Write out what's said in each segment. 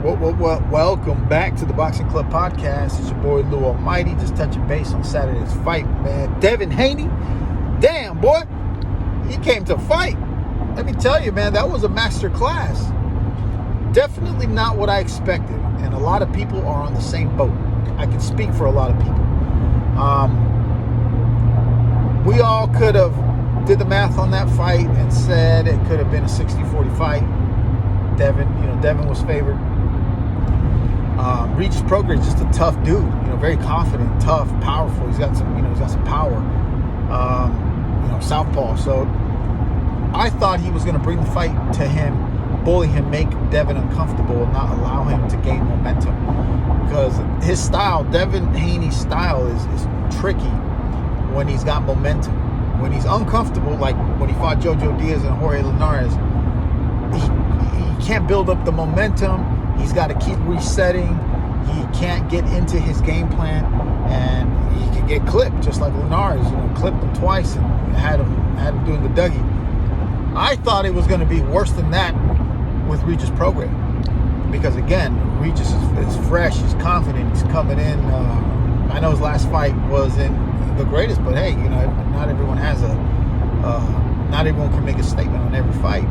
Welcome back to the Boxing Club Podcast. It's your boy Lou Almighty, just touching base on Saturday's fight, man. Devin Haney, damn boy, he came to fight. Let me tell you, man, that was a master class. Definitely not what I expected, and a lot of people are on the same boat. I can speak for a lot of people. We all could have did the math on that fight and said it could have been a 60-40 fight. Devin was favored. Regis Prograis is just a tough dude, very confident, tough, powerful. He's got some power. Southpaw. So I thought he was going to bring the fight to him, bully him, make Devin uncomfortable, and not allow him to gain momentum. Because his style, Devin Haney's style, is tricky when he's got momentum. When he's uncomfortable, like when he fought Jojo Diaz and Jorge Linares, he can't build up the momentum. He's got to keep resetting. He can't get into his game plan, and he can get clipped, just like Linares. Clipped him twice and had him doing the Dougie. I thought it was going to be worse than that with Regis Prograis, because again, Regis is fresh. He's confident. He's coming in. I know his last fight wasn't the greatest, but hey, not everyone has not everyone can make a statement on every fight.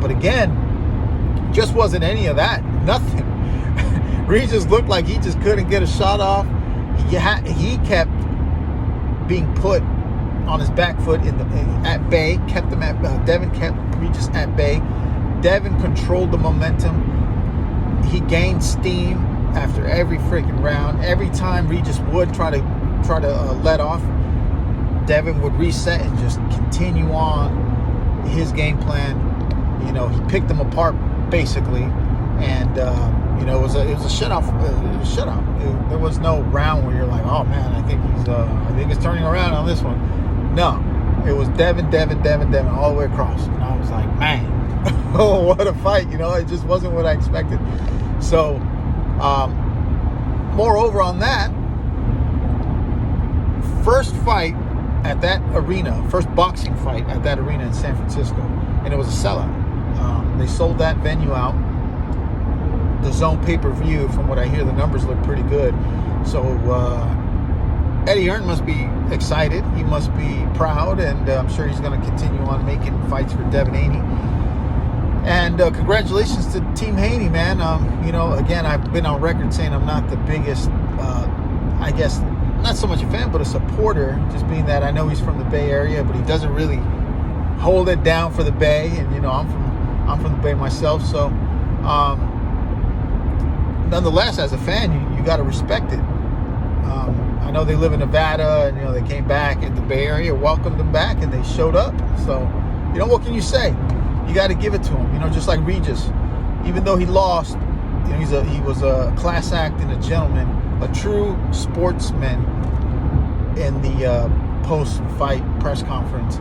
But again, just wasn't any of that. Nothing. Regis looked like he just couldn't get a shot off. He kept being put on his back foot at bay. Kept him at Devin kept Regis at bay. Devin controlled the momentum. He gained steam after every freaking round. Every time Regis would try to let off, Devin would reset and just continue on his game plan. He picked them apart basically, and it was a shutout. There was no round where you're like, oh man, I think it's turning around on this one. No, it was Devin all the way across, and I was like, man, oh, what a fight! It just wasn't what I expected. So, moreover on that, first fight at that arena, first boxing fight at that arena in San Francisco, and it was a sellout. They sold that venue out. The Zone pay-per-view, from what I hear, the numbers look pretty good. So Eddie Hearn must be excited. He must be proud, and I'm sure he's going to continue on making fights for Devin Haney. And congratulations to Team Haney, man. Again, I've been on record saying I'm not the biggest, I guess, not so much a fan, but a supporter, just being that I know he's from the Bay Area, but he doesn't really hold it down for the Bay. And, I'm from the Bay myself, so nonetheless, as a fan, you got to respect it. I know they live in Nevada, and they came back in the Bay Area, welcomed them back, and they showed up. So, what can you say? You got to give it to him. Just like Regis, even though he lost, he was a class act and a gentleman, a true sportsman in the post-fight press conference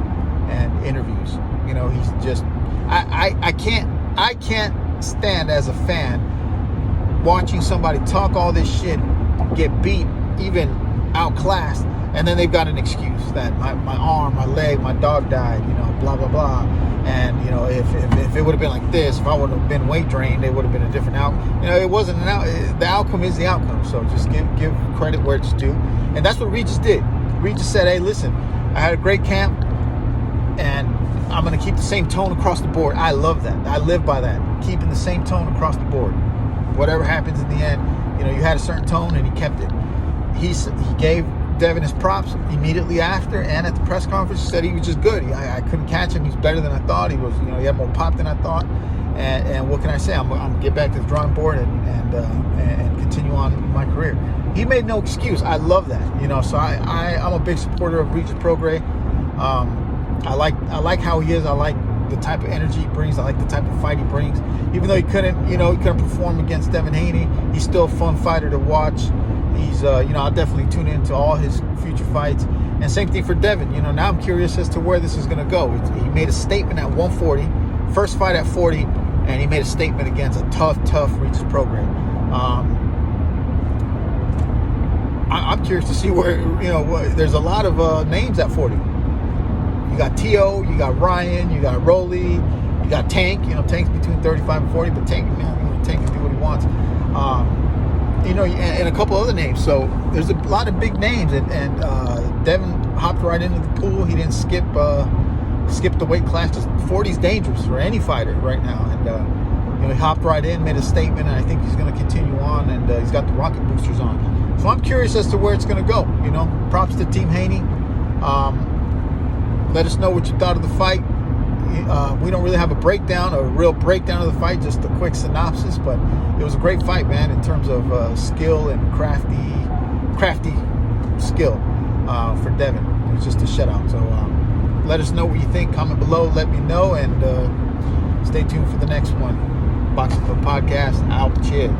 and interviews. He's just. I can't stand as a fan watching somebody talk all this shit, get beat, even outclassed, and then they've got an excuse that my arm, my leg, my dog died, blah blah blah. And if it would have been like this, if I would have been weight drained, it would have been a different outcome. It wasn't the outcome is the outcome. So just give credit where it's due, and that's what Regis did. Regis said, "Hey, listen, I had a great camp, and I'm going to keep the same tone across the board." I love that. I live by that. Keeping the same tone across the board. Whatever happens in the end, you had a certain tone, and he kept it. He gave Devin his props immediately after, and at the press conference, he said he was just good. I couldn't catch him. He's better than I thought. He was, he had more pop than I thought. And what can I say? I'm going to get back to the drawing board and continue on my career. He made no excuse. I love that. So I'm a big supporter of Regis Prograis. I like how he is. I like the type of energy he brings. I like the type of fight he brings. Even though he couldn't perform against Devin Haney, he's still a fun fighter to watch. He's, I'll definitely tune into all his future fights. And same thing for Devin. Now I'm curious as to where this is going to go. He made a statement at 140, first fight at 40, and he made a statement against a tough Regis Prograis. I'm curious to see where, there's a lot of names at 40. You got Teo, you got Ryan, you got Rolly, you got Tank. Tank's between 35 and 40, but Tank can do what he wants. and a couple other names. So there's a lot of big names, and Devin hopped right into the pool. He didn't skip the weight class. Just 40 is dangerous for any fighter right now, and he hopped right in, made a statement, and I think he's going to continue on, and he's got the rocket boosters on. So I'm curious as to where it's going to go. Props to Team Haney. Let us know what you thought of the fight. We don't really have a real breakdown of the fight, just a quick synopsis, but it was a great fight, man, in terms of skill and crafty skill for Devin. It was just a shutout. So let us know what you think. Comment below, let me know, and stay tuned for the next one. Boxing Club Podcast, out. Cheers.